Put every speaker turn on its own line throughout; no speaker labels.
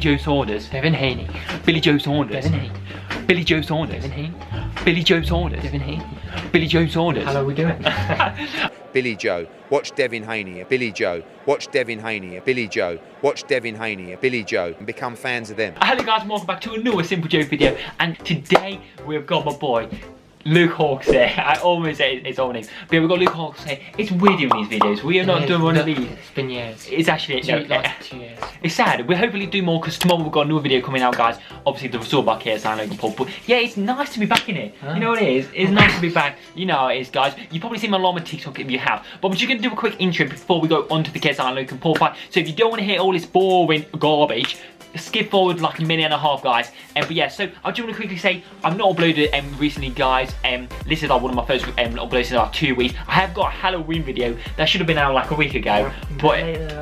Joe Saunders.
Devin Haney.
Billy Joe Saunders.
Devin Haney.
Billy Joe Saunders.
Devin Haney.
Billy Joe Saunders.
Devin Haney.
Billy Joe Saunders.
How are we doing?
Billy Joe, watch Devin Haney, Billy Joe, watch Devin Haney, Billy Joe, watch Devin Haney, Billy Joe, and become fans of them.
Hello guys and welcome back to another Simple Joe video, and today we've got my boy Luke Hawks here. I almost say his own name, but we've got Luke Hawks here. It's weird doing these videos. We are not doing one of these.
It's been years.
It's actually
Like 2 years.
It's sad. We'll hopefully do more because tomorrow we've got another video coming out, guys. Obviously the result about KSI and Logan Paul. But yeah, it's nice to be back in it. You know what it is? It's nice to be back. You know how it is, guys. You've probably seen my long on TikTok if you have. But I'm just going to do a quick intro before we go on to the KSI and Logan Paul fight. So if you don't want to hear all this boring garbage, skip forward like a minute and a half, guys. But yeah, so I just want to quickly say I've not uploaded recently, guys. This is like one of my first uploads in like 2 weeks. I have got a Halloween video that should have been out like a week ago, but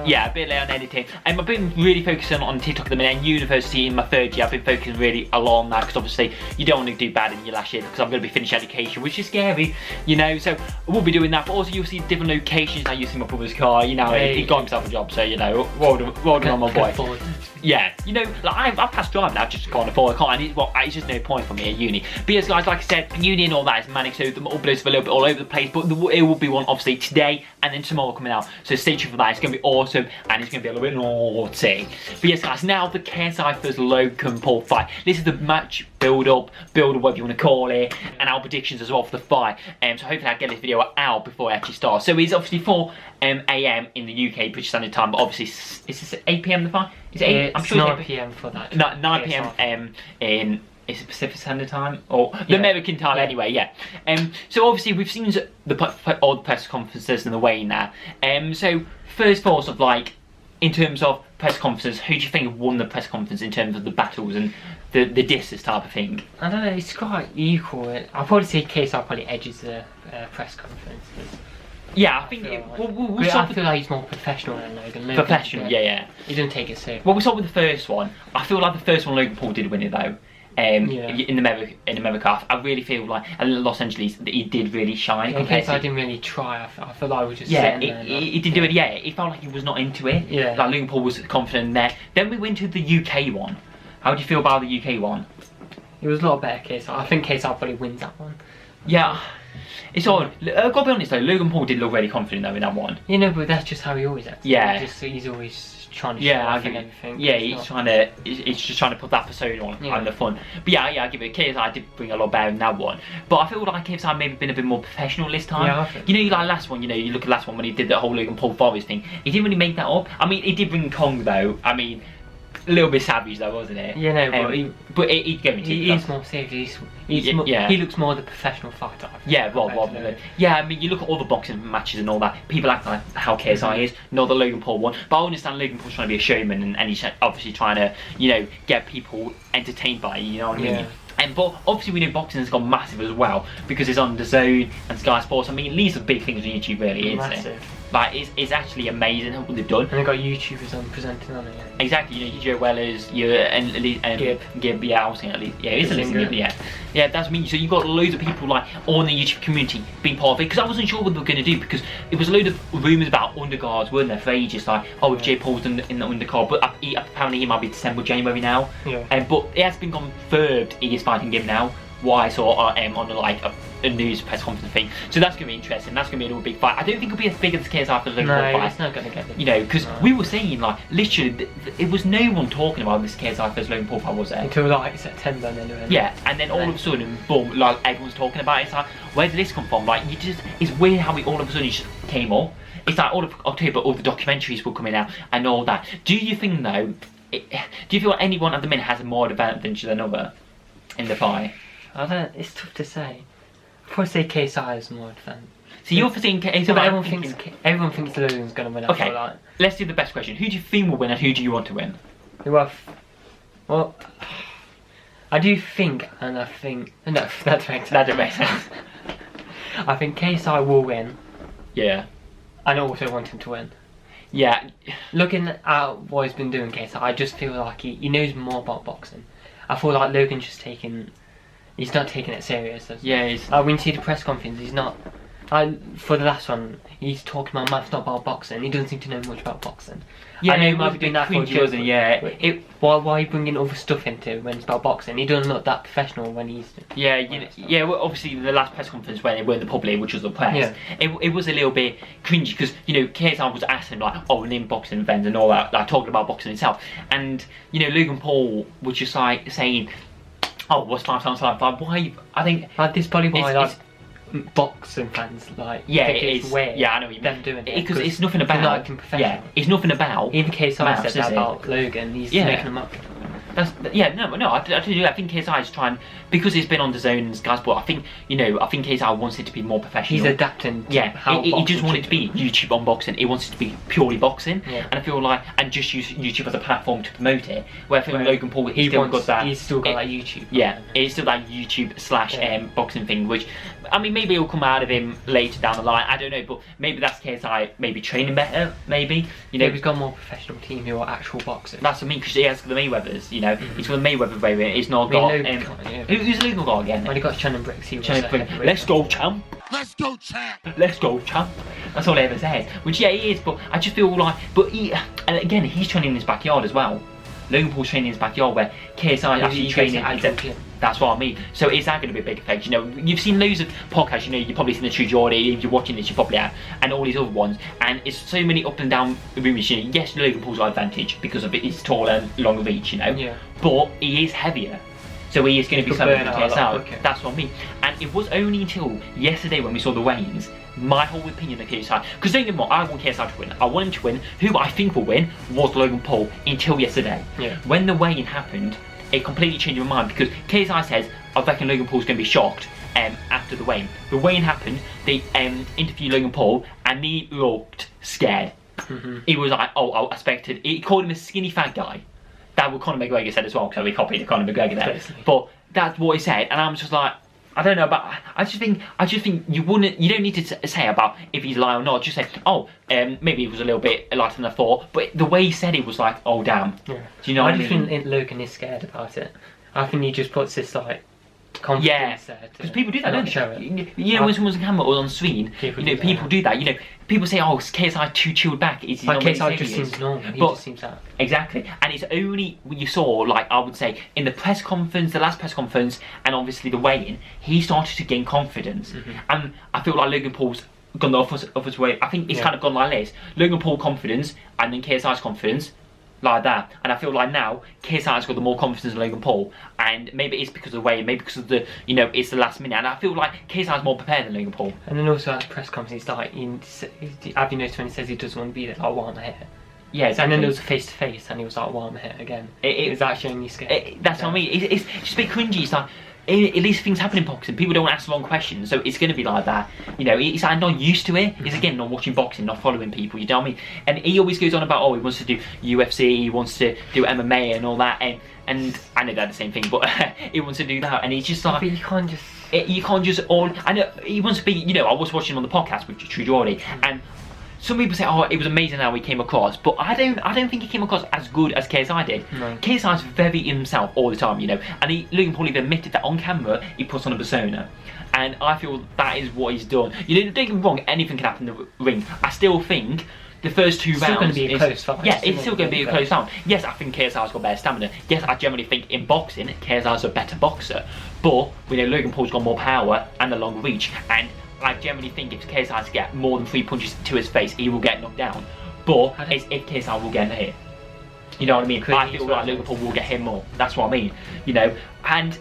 yeah, a bit late on editing. I've been really focusing on TikTok at the minute, and university in my 3rd year. I've been focusing really a lot on that because obviously you don't want to do bad in your last year because I'm going to be finishing education, which is scary, you know. So we'll be doing that, but also you'll see different locations. Now you see my brother's car, you know, he got himself a job, so you know, well done on my boy. Yeah, you know, like I've passed driving now, just can't afford a car, and it's just no point for me at uni. But yes, guys, like I said, uni and all that is manic, so the uploads are a little bit all over the place, but it will be one obviously today and then tomorrow coming out. So stay tuned for that. It's going to be awesome, and it's going to be a little bit naughty. But yes, guys, now the KSI vs Logan Paul fight. This is the match build up, whatever you want to call it, and our predictions as well for the fight. So hopefully I'll get this video out before it actually starts. So it's obviously 4 AM in the UK British Standard Time, but obviously it's 8 PM the fight. Is it 8? I'm sure
9 PM for that.
9 PM in is it Pacific Standard Time or the American time anyway? Yeah. So obviously we've seen all the press conferences and the way now. So first thoughts of like in terms of press conferences, who do you think won the press conference in terms of the battles and the disses type of thing?
I don't know. It's quite equal. I'll probably say KSI probably edges the press conference.
Yeah, I think
I feel like he's more professional than Logan.
Professional, yeah.
He doesn't take it serious.
Well, we saw with the first one. I feel like the first one Logan Paul did win it though. In America, I really feel like in Los Angeles that he did really shine.
In case I didn't really try, I feel like I was just sitting there.
He did do it. Yeah, it felt like he was not into it.
Yeah,
like Logan Paul was confident there. Then we went to the UK one. How do you feel about the UK one?
It was a lot better KSI. I think KSI probably wins that one.
Yeah. It's odd. I've got to be honest though, Logan Paul did look really confident though in that one.
You know, but that's just how he always acts.
Yeah.
He's always trying to show off and everything.
Yeah, he's just trying to put that persona on and the fun. But yeah, I give it. KSI did bring a lot better in that one. But I feel like KSI maybe been a bit more professional this time.
Yeah, I think.
You know, like last one, you know, you look at last one when he did that whole Logan Paul Forest thing. He didn't really make that up. I mean, he did bring Kong though. I mean, a little bit savage though, wasn't it?
Yeah, no,
but he'd go into
he is more savage. He looks more the professional fighter.
Yeah, Rob. Yeah, I mean, you look at all the boxing matches and all that. People act like how KSI is, not the Logan Paul one. But I understand Logan Paul's trying to be a showman, and he's obviously trying to, you know, get people entertained by it. You know what I mean? But obviously we know boxing has gone massive as well because it's on DAZN and Sky Sports. I mean, these are big things on YouTube, really, isn't it? Like, it's actually amazing what they've done.
And they've got YouTubers on presenting on it.
Exactly, you know, your Joe Wellers, Gib, yeah, I was saying at least, yeah, it's a yeah, that's me. So you've got loads of people like all in the YouTube community being part of it, because I wasn't sure what they were going to do, because it was a load of rumours about undercards, weren't there, for ages, like, oh, if Jay Paul's in the undercard, but apparently he might be December, January now. But it has been confirmed he is fighting Gib now. What I saw on like a news press conference thing, so that's gonna be interesting. That's gonna be a real big fight. I don't think it'll be as big as the KSI after the Logan Paul fight.
It's not gonna get.
You know, because we were saying like literally, it was no one talking about this KSI versus Logan Paul fight, was there?
Until like September, anyway.
Yeah, and then all of a sudden, boom! Like everyone's talking about it. It's like, where did this come from? Like, it's weird how it all of a sudden just came up. It's like all of October, all the documentaries were coming out and all that. Do you think though? Do you feel anyone at the minute has a more advantage than another in the fight?
I don't. It's tough to say. I'd probably say KSI is more advanced.
So you're thinking KSI?
So everyone thinks Logan's gonna win.
Okay, let's do the best question. Who do you think will win, and who do you want to win?
Well, I do think, and I think no, that doesn't make sense. I think KSI will win.
Yeah.
And I also want him to win.
Yeah.
Looking at what he's been doing, KSI, I just feel like he knows more about boxing. I feel like Logan's just he's not taking it serious.
Yeah,
when you see the press conference, he's not For the last one, he's talking about maths, not about boxing. He doesn't seem to know much about boxing.
Yeah,
I know
no,
he might be doing that for a joke,
wasn't, yeah.
Why are you bringing other stuff into when it's about boxing? He doesn't look that professional when he's...
Yeah, yeah. Well, obviously the last press conference when it weren't the public, which was the press, it was a little bit cringy because KSI was asking like, oh, name boxing events and all that, like talking about boxing itself, and Logan Paul was just like saying, oh, what's 5 times 5? Why? I think
this probably why boxing fans like
it is
weird.
Yeah, I know what you mean.
Them doing it
because it's nothing about
not acting professional.
Yeah, it's nothing about.
Even KSI
maths,
said that about Logan. He's making them up.
I think KSI is trying because it's been on the zone, guys. But I think KSI wants it to be more professional.
He's adapting. To
how he just wanted it to be YouTube unboxing. He wants it to be purely boxing, and I feel like just use YouTube as a platform to promote it. Where I feel Logan Paul he's still got that YouTube. Yeah, it's still that YouTube / boxing thing, which I mean maybe it'll come out of him later down the line. I don't know, but maybe that's KSI maybe training better. Maybe
he's got a more professional team who are actual boxers.
That's what I mean because he has the Mayweathers. He's got the Mayweather baby. He's not got. Who's Logan got again?
When he got Shannon Briggs, he was
Let's go, champ. Let's go, champ. Let's go, champ. That's all he ever says. Which he is, but I just feel like, and again, he's training in his backyard as well. Logan Paul's training in his backyard where KSI actually training. That's what I mean. So is that going to be a big effect? You've seen loads of podcasts. You've probably seen the True Geordie. If you're watching this, you probably have, and all these other ones. And it's so many up and down rumors. Yes, Logan Paul's got advantage because of his taller, longer reach. But he is heavier. So he is going to be something for KSI. That's what I mean. And it was only until yesterday when we saw the weigh-ins, my whole opinion of KSI, because don't get me wrong, I want KSI to win. I want him to win. Who I think will win was Logan Paul until yesterday. When the weigh-in happened, it completely changed my mind because KSI says, I reckon Logan Paul's going to be shocked after the weigh-in. The weigh-in happened, they interviewed Logan Paul and he looked scared. He was like, oh, I expected, he called him a skinny fat guy. That what Conor McGregor said as well, so we copied Conor McGregor there. But that's what he said, and I'm just like, I don't know, but I just think you don't need to say about if he's lying or not. Just say, oh, maybe it was a little bit lighter than I thought. But the way he said it was like, oh damn. Do you know what I mean?
I think Logan is scared about it. I think he just puts this like confidence there.
Because people do that, don't they? When someone's on camera or on screen, people do that. People say, oh, is KSI too chilled back? Is he not
KSI just seems normal. He just seems that.
Exactly. And it's only when you saw, like I would say, in the press conference, the last press conference, and obviously the weigh-in, he started to gain confidence. And I feel like Logan Paul's gone the opposite way. I think it's kind of gone like this. Logan Paul confidence, and then KSI's confidence. Like that, and I feel like now KSI's got the more confidence in Logan Paul, and maybe it's because of the way, maybe because of the it's the last minute, and I feel like KSI's more prepared than Logan Paul.
And then also at the press conference, it's like, have you noticed when he says he doesn't want to be there, like, why am I here?
Yeah, exactly.
And then there was a face to face, and he was like, why am I here again? It was actually only scared.
That's what I mean. It's just a bit cringy. It's like, at least things happen in boxing. People don't ask the wrong questions, so it's going to be like that. It's like not used to it. It's again not watching boxing, not following people. You know what I mean? And he always goes on about, oh, he wants to do UFC, he wants to do MMA and all that. And I know they're the same thing, but he wants to do that, and he's just like,
but you can't just.
You can't just all. I know he wants to be. I was watching him on the podcast with True Geordie, and some people say, oh, it was amazing how he came across, but I don't think he came across as good as KSI did.
No.
KSI's very himself all the time, and Logan Paul even admitted that on camera he puts on a persona, and I feel that is what he's done. Don't get me wrong, anything can happen in the ring. I still think the first 2 rounds.
It's still going to be a close fight.
Yeah, it's still going to be a close fight. Yes, I think KSI's got better stamina. Yes, I generally think in boxing KSI's a better boxer, but we know Logan Paul's got more power and a longer reach, and I generally think if KSI to get more than 3 punches to his face, he will get knocked down. But it's if KSI will get hit. You know what I mean? I feel like Logan Paul will get hit more. That's what I mean. And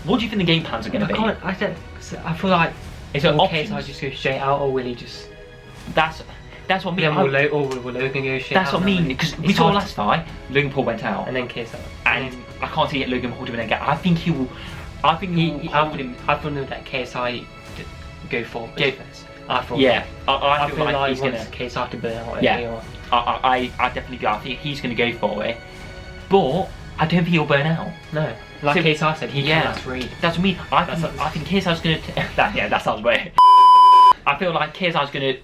what do you think the game plans are going to be?
I feel like will KSI just go straight out, or will he just?
That's what I mean.
Then will Logan go straight out?
That's what I mean, because we saw last fight, Logan Paul went out,
and then KSI,
and I can't see Logan Paul doing it again. I think he will. I think
I wouldn't let KSI go forward first. I feel like he's gonna KSI to burn out.
Yeah, I definitely go. I think he's gonna go for it, but I don't think he'll burn out.
No, like KSI said, he can last read.
That's what I mean. I think KSI's gonna. That sounds weird. I feel like KSI's gonna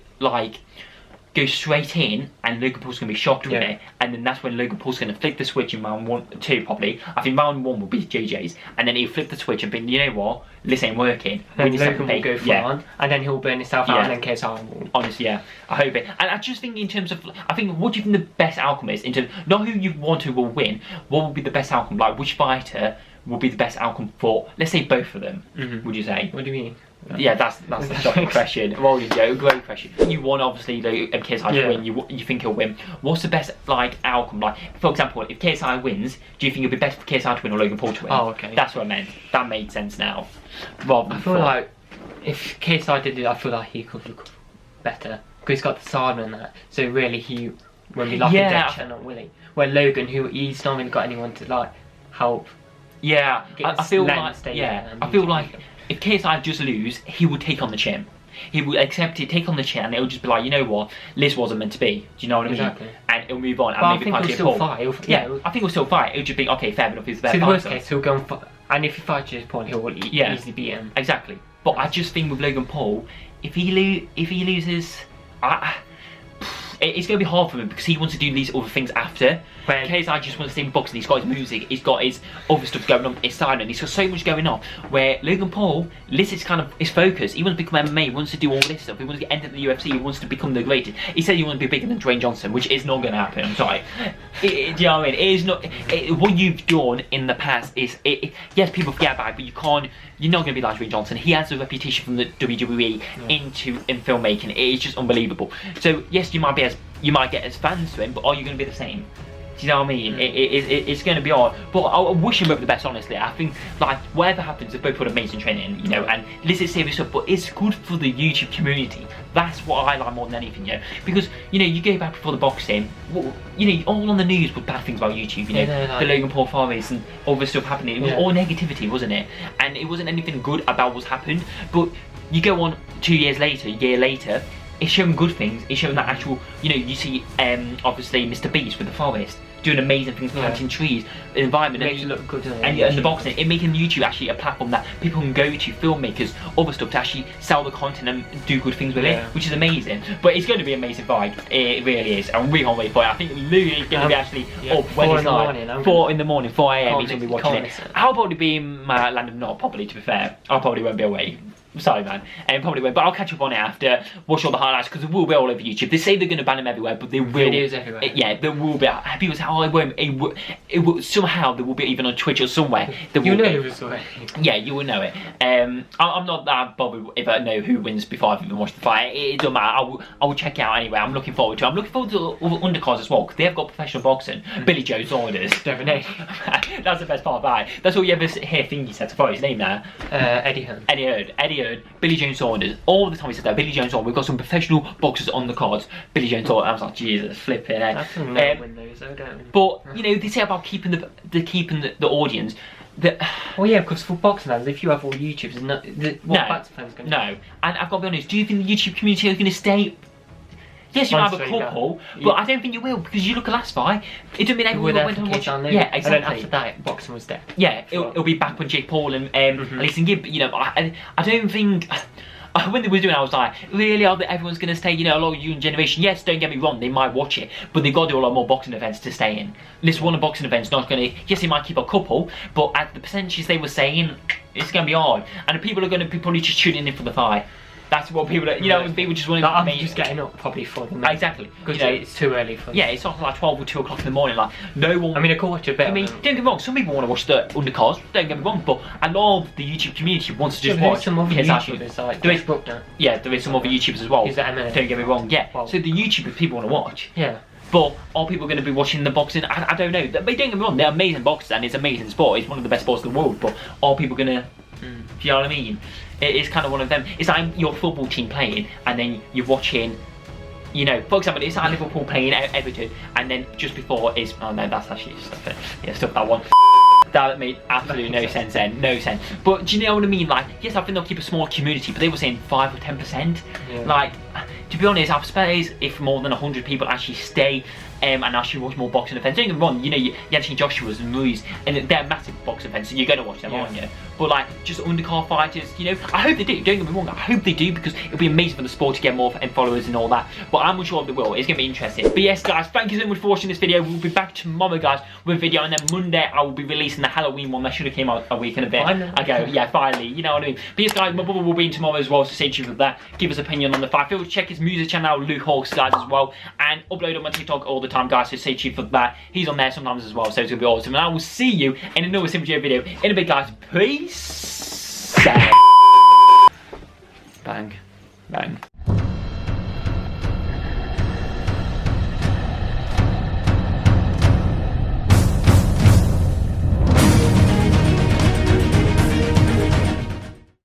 go straight in, and Logan Paul's going to be shocked with
Yeah.
it, and then that's when Logan Paul's going to flip the switch in round 2 probably. I think round 1 will be JJ's, and then he'll flip the switch and think, you know what, this ain't working.
Then
We just have
Logan
to
will
pay.
go full on, and then he'll burn himself out, and then KSI will.
Honestly, yeah, I hope it. And I just think in terms of, I think, what do you think the best outcome is? In terms, not who you want to will win, what will be the best outcome? Like, which fighter will be the best outcome for, let's say, both of them, would you say?
What do you mean?
Yeah, that's the shocking question. Well, yeah, great question. You want, obviously, KSI to win, you think he'll win. What's the best, like, outcome? Like, for example, if KSI wins, do you think it'll be best for KSI to win or Logan Paul to win?
Oh, okay.
That's what I meant. That made sense now. Rather than
I feel like if KSI did it, I feel like he could look better. Because he's got the sideman and that. So really he won't be like a dead shot, not willing. Where Logan, he's not really got anyone to like help.
Yeah, I feel like, I feel like
him.
if KSI just lose, he would take on the chin. He would accept it, take on the chin, and it'll just be like, you know what, this wasn't meant to be. Do you know what I mean?
Exactly.
And it'll move on. And
But
maybe
I think he'll still fight.
I think he'll still fight. It'll just be, okay, fair enough, he's the
So
better
the worst
fighter.
case, he'll go and fight. And if he fights to his point, he'll easily beat him.
Exactly. But I just think with Logan Paul, if he loses, it's going to be hard for him because he wants to do these other things after.
Where
KSI just wants to stay in boxing. He's got his music, he's got his other stuff going on, his silent. He's got so much going on. Where Logan Paul, this is kind of his focus. He wants to become MMA. He wants to do all this stuff. He wants to enter the UFC. He wants to become the greatest. He said he wants to be bigger than Dwayne Johnson, which is not going to happen. I'm sorry. Do you know what I mean? It is not. What you've done in the past is, yes, people forget about it, but you can't. You're not going to be like Dwayne Johnson. He has a reputation from the WWE in filmmaking. It is just unbelievable. So yes, you might get as fans to him, but are you going to be the same? Do you know what I mean? It's going to be hard, but I wish him both the best. Honestly, I think like whatever happens, they both put amazing training, you know, and this is serious stuff. But it's good for the YouTube community. That's what I like more than anything, you know, because you know you go back before the boxing, well, you know, all on the news with bad things about YouTube, you know, the Logan Paul fights and all this stuff happening. It was all negativity, wasn't it? And it wasn't anything good about what's happened. But you go on 2 years later, a year later. It's showing good things. It's showing that actual, you know, you see obviously Mr. Beast with the forest doing amazing things, planting trees, the environment,
makes it look good,
and the boxing. It making YouTube actually a platform that people can go to, filmmakers, other stuff, to actually sell the content and do good things with it, which is amazing. But it's going to be an amazing fight. It really is. I'm really on wait for it. I think Louis is going to be actually up when it's like 4 in the morning, 4 AM. He's going to be watching it. I'll probably be in my land of Nod, probably, to be fair. I probably won't be away. Sorry, man. Probably won't, but I'll catch up on it after, watch all the highlights, because it will be all over YouTube. They say they're going to ban them everywhere, but they will.
Videos everywhere.
Yeah, there will be. People say, oh, it won't. It will, somehow there will be even on Twitch or somewhere.
You'll know who was already.
Yeah, you will know it. I'm not that bothered if I know who wins before I've even watched the fight. It doesn't matter. I will check it out anyway. I'm looking forward to it. I'm looking forward to all the undercards as well, because they have got professional boxing. Billy Joe's orders. That's the best part about it. That's all you ever hear Thingy said. I forgot his name now.
Eddie Hearn.
Eddie Hearn. Billy Jones Saunders. All the time he said that. Billy Jones Saunders. We've got some professional boxers on the cards. Billy Jones Saunders. I was like, Jesus, flipping it.
That's a no win those, though, don't we?
But you know, they say about keeping the audience.
Well, yeah, because for boxing fans, if you have all YouTubers, boxing fans going to
no. And I've got to be honest. Do you think the YouTube community is going to stay? Yes, you might have a couple, but I don't think you will, because you look at last fight. It doesn't mean everyone went and watched. Yeah, exactly.
And then after that, boxing was dead.
Yeah, it'll be back when Jake Paul and Alison Gibb. You know, I don't think. When they were doing it, I was like, really, everyone's going to stay, you know, a lot of young generation. Yes, don't get me wrong, they might watch it, but they've got to do a lot more boxing events to stay in. This one boxing event's not going to, yes, they might keep a couple, but at the percentages they were saying, it's going to be hard. And people are going to be probably just tuning in for the fight. That's what people are, you know, people just want to
I'm just getting up probably for them.
Exactly.
Because
you know,
it's too early for them.
Yeah, it's not like 12 or 2 o'clock in the morning, like, no one...
I mean, I could watch a bit.
I mean, don't get me wrong, some people want to watch the undercards, don't get me wrong, but a lot of the YouTube community wants to just watch...
Some other YouTubers, like,
there is some other YouTubers as well. Don't get me wrong, yeah.
Well,
so the YouTubers people want to watch.
Yeah.
But are people going to be watching the boxing? I don't know. But don't get me wrong, they're amazing boxers and it's an amazing sport. It's one of the best sports in the world. But are people going to... Do you know what I mean? It's kind of one of them. It's like your football team playing and then you're watching, you know, for example, it's like Liverpool playing Everton and then just before is, oh no, that's actually stuff. Yeah, stuff that one. That made absolutely no sense then, no sense. But do you know what I mean? Like, yes, I think they'll keep a small community, but they were saying 5 or 10%. Yeah. Like, to be honest, I suppose if more than 100 people actually stay and I should watch more boxing events. Don't get me wrong, you know, you have seen Joshua's and Ruiz, and they're massive boxing events, so you're going to watch them, aren't you? But like, just undercard fighters, you know, I hope they do, don't get me wrong, I hope they do, because it'll be amazing for the sport to get more followers and all that, but I'm unsure if they will. It's going to be interesting. But yes, guys, thank you so much for watching this video. We'll be back tomorrow, guys, with a video, and then Monday I will be releasing the Halloween one that should have came out a week and a bit ago. Yeah, finally, you know what I mean. But yes, guys, my brother will be in tomorrow as well, so stay tuned for that. Give us an opinion on the fight. Feel free to check his music channel, Luke Hawks, guys, as well, and upload on my TikTok all the time, guys, so stay tuned for that. He's on there sometimes as well, so it's going to be awesome. And I will see you in another Simple J video in a bit, guys. Peace. Bang. Bang.